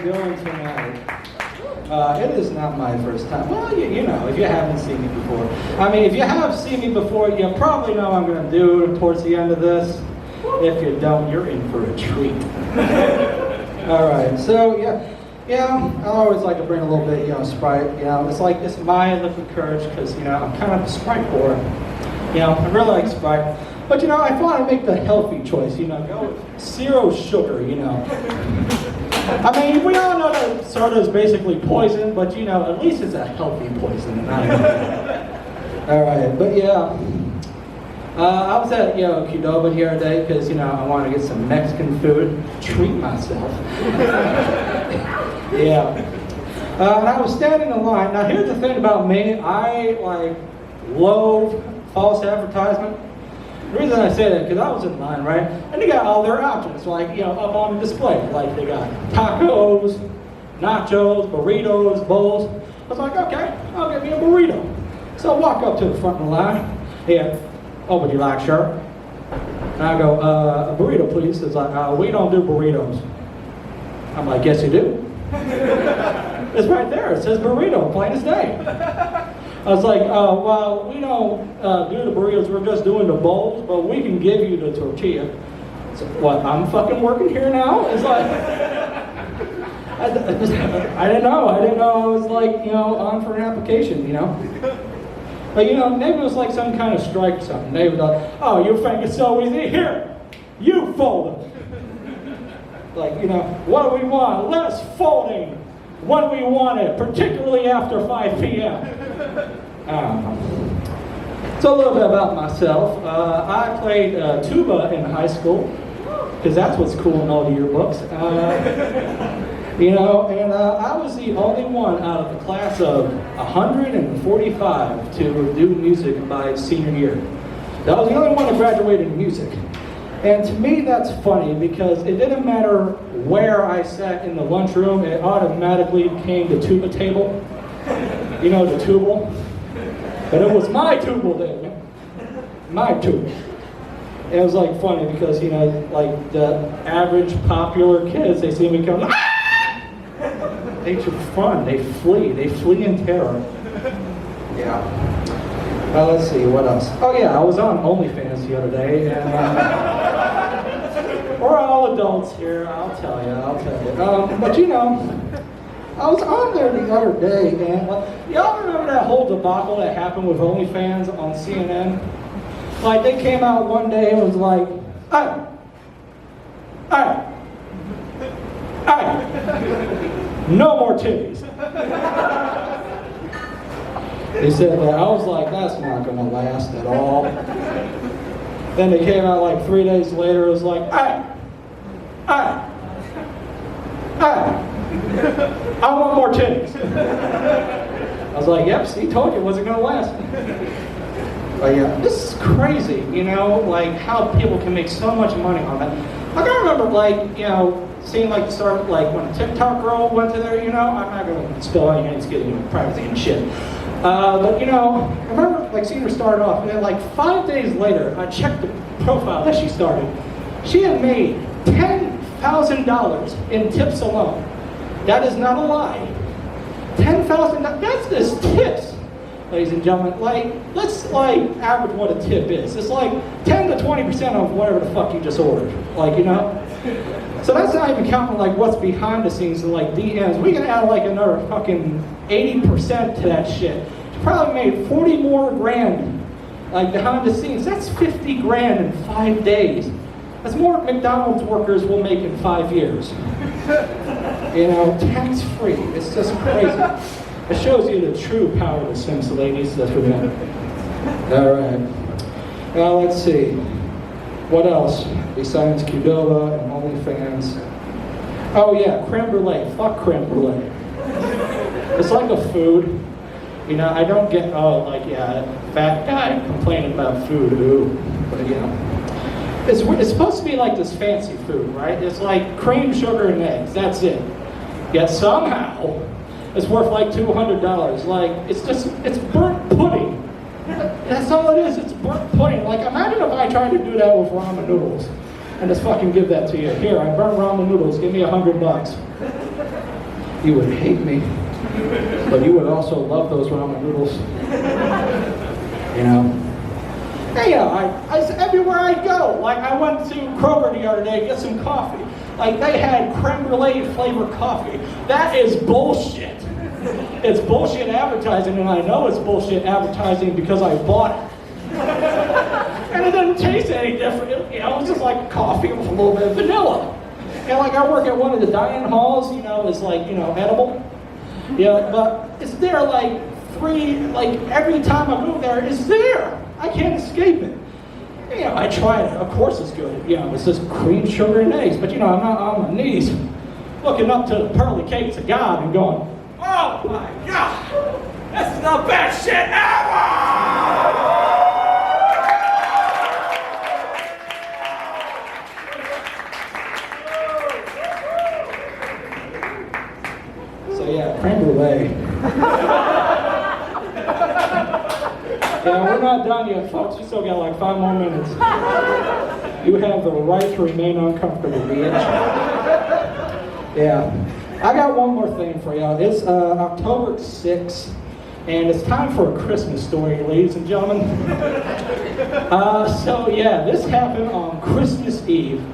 doing tonight? It is not my first time. Well, you know, if you haven't seen me before. I mean, if you have seen me before, you probably know what I'm going to do towards the end of this. If you don't, you're in for a treat. All right, so I always like to bring a little bit, Sprite. It's my liquid courage because, I'm kind of a Sprite whore. I really like Sprite. But, I thought I'd make the healthy choice, go with 0 sugar, I mean, we all know that soda is basically poison, but, at least it's a healthy poison. All right, but I was at, Qdoba here today because, I wanted to get some Mexican food, treat myself. And I was standing in line. Now, here's the thing about me. I, loathe false advertisement. The reason I say that, because I was in line, right? And they got all their options, up on display. Like, they got tacos, nachos, burritos, bowls. I was like, okay, I'll get me a burrito. So I walk up to the front of the line. Yeah, would you like, sir? And I go, a burrito, please. It's like, we don't do burritos. I'm like, yes, you do. It's right there. It says burrito, plain as day. I was like, well, we don't do the burritos, we're just doing the bowls, but we can give you the tortilla. So, what, I'm fucking working here now? It's like, I didn't know I was on for an application, But maybe it was like some kind of strike or something. They were like, oh, you think it's so easy? Here, you fold them. What do we want? Less folding when we want it, particularly after 5 p.m. So a little bit about myself. I played tuba in high school, because that's what's cool in all the yearbooks. And I was the only one out of the class of 145 to do music by senior year. That was the only one that graduated in music. And to me, that's funny because it didn't matter where I sat in the lunchroom, it automatically became the tuba table. The tubal. But it was my tubal then. My tubal. And it was funny because, the average popular kids, they see me come, ah! They just fun. They flee in terror. Yeah. Let's see, what else? Oh yeah, I was on OnlyFans the other day, and we're all adults here, I'll tell you. But I was on there the other day, and y'all remember that whole debacle that happened with OnlyFans on CNN? They came out one day and was like, hey, no more titties. They said that. I was like, that's not going to last at all. Then they came out 3 days later. It was like, hey, I want more titties. I was like, yep, see, told you it wasn't going to last. But yeah, this is crazy, how people can make so much money on that. I remember, seeing the start of, when a TikTok girl went to there, I'm not going to spill out your names, getting privacy and shit. But I remember seeing her start off, and then 5 days later, I checked the profile that she started. She had made $10,000 in tips alone. That is not a lie. $10,000, that's just tips, ladies and gentlemen. Let's average what a tip is. It's 10 to 20% of whatever the fuck you just ordered. So that's not even counting what's behind the scenes and DMs. We can add another fucking 80% to that shit. She probably made 40 more grand behind the scenes. That's 50 grand in 5 days. That's more McDonald's workers will make in 5 years. Tax free. It's just crazy. It shows you the true power of the Sims, ladies. That's what we want. All right. Now let's see. What else besides Qdoba and OnlyFans? Oh yeah, creme brulee. Fuck creme brulee. It's like a food. I don't get, fat guy complaining about food. Ooh. But it's supposed to be this fancy food, right? It's cream, sugar, and eggs. That's it. Yet somehow it's worth $200. It's burnt pudding. That's all it is. It's burnt pudding. Imagine if I tried to do that with ramen noodles and just fucking give that to you. Here, I burnt ramen noodles. Give me $100. You would hate me, but you would also love those ramen noodles. You know? Hey, everywhere I go, like I went to Kroger the other day to get some coffee. Like they had creme brulee flavored coffee. That is bullshit. It's bullshit advertising, and I know it's bullshit advertising because I bought it. And it didn't taste any different. You know, it was just like coffee with a little bit of vanilla. And like I work at one of the dining halls, you know, it's like, you know, edible. Yeah, but it's there like every time I go there, it's there. I can't escape it. You know, I tried it. Of course it's good. You know, it's just cream, sugar, and eggs. But you know, I'm not on my knees looking up to the pearly gates of God and going, oh my God, this is the best shit ever! So yeah, creme brulee. Yeah, we're not done yet, folks. We still got like 5 more minutes. You have the right to remain uncomfortable, bitch. Yeah. I got one more thing for y'all. It's October 6th, and it's time for a Christmas story, ladies and gentlemen. So yeah, this happened on Christmas Eve,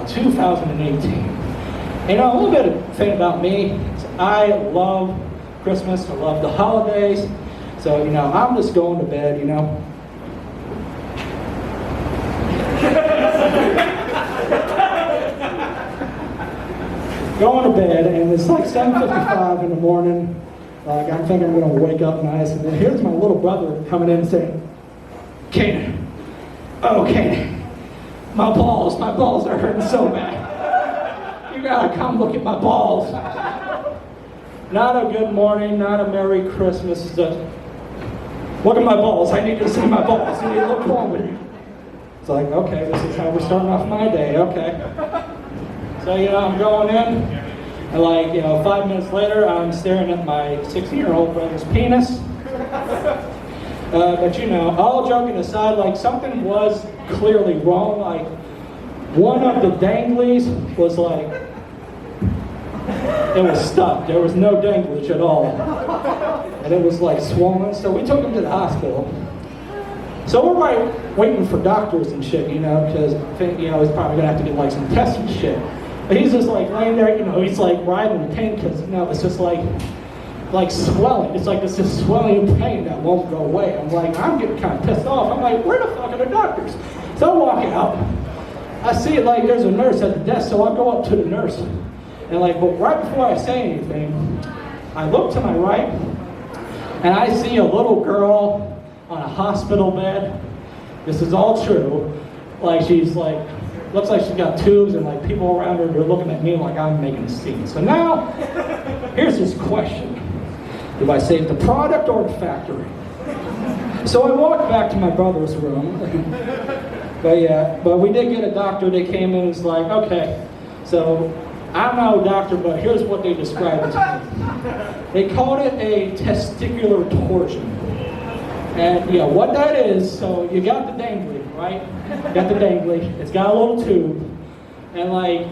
2018. And you know, a little bit of thing about me is I love Christmas. I love the holidays. So, you know, I'm just going to bed, you know. Going to bed, and it's like 7:55 in the morning. Like, I'm thinking I'm going to wake up nice, and then here's my little brother coming in and saying, Kainen, oh, Kainen, my balls are hurting so bad. You gotta come look at my balls. Not a good morning, not a Merry Christmas, just, look at my balls, I need to see my balls, I need to look forward. It's like, okay, this is how we're starting off my day, okay. So, you know, I'm going in, and like, you know, 5 minutes later, I'm staring at my 16-year-old brother's penis. But you know, all joking aside, like something was clearly wrong. Like one of the danglies was like, it was stuck. There was no danglage at all. And it was like swollen, so we took him to the hospital. So we're like waiting for doctors and shit, you know, because I think, you know, he's probably gonna have to get like some tests and shit. But he's just like laying there, you know, he's like writhing in pain because, you know, it's just like swelling. It's like this just swelling pain that won't go away. I'm like, I'm getting kind of pissed off. I'm like, where the fuck are the doctors? So I'm walking out. I see it like there's a nurse at the desk, so I go up to the nurse. And like, but right before I say anything, I look to my right, and I see a little girl on a hospital bed. This is all true. Like she's like, looks like she's got tubes, and like people around her, they're looking at me like I'm making a scene. So now, here's this question. Do I save the product or the factory? So I walked back to my brother's room. But we did get a doctor. They came in and was like, okay, so I'm not a doctor, but here's what they described it to me. They called it a testicular torsion. And you know what that is, so you got the dangly, right? You got the dangly. It's got a little tube. And like,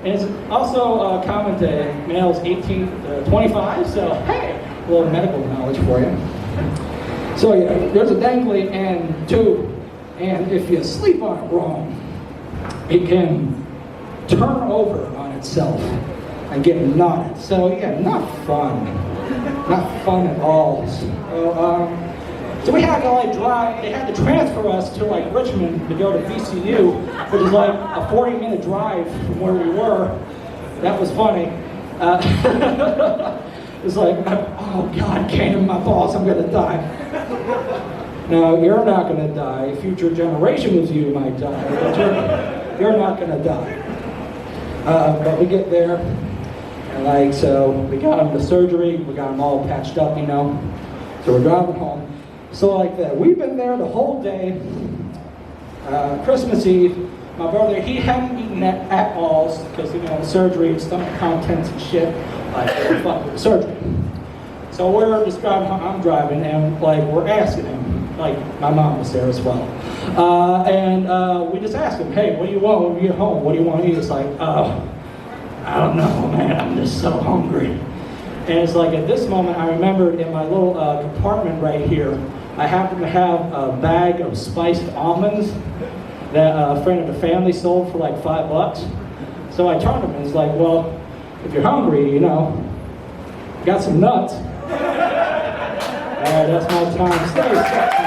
and it's also common to males 18 to 25, so hey, a little medical knowledge for you. So yeah, there's a dangly and tube, and if you sleep on it wrong, it can turn over on itself and get knotted. So yeah, not fun at all. So we had to like drive. They had to transfer us to like Richmond to go to VCU, which is like a 40-minute drive from where we were. That was funny. It's like, oh God, Kainen, my balls, I'm gonna die. No, you're not gonna die. Future generations of you might die, but you're not gonna die. But we get there, and like, so we got them to surgery, we got them all patched up, you know. So we're driving home. So like that, we've been there the whole day. Christmas Eve, my brother, he hadn't eaten at all because, you know, surgery, stomach contents and shit. Like, fuck with surgery. So we're describing how I'm driving, and like we're asking him, like my mom was there as well, and we just asked him, hey, what do you want when you get home? What do you want to eat? It's like, I don't know, man. I'm just so hungry. And it's like at this moment, I remembered in my little compartment right here, I happened to have a bag of spiced almonds that a friend of the family sold for like $5. So I turned to him and was like, well, if you're hungry, you know, got some nuts. That's my time. Stay safe.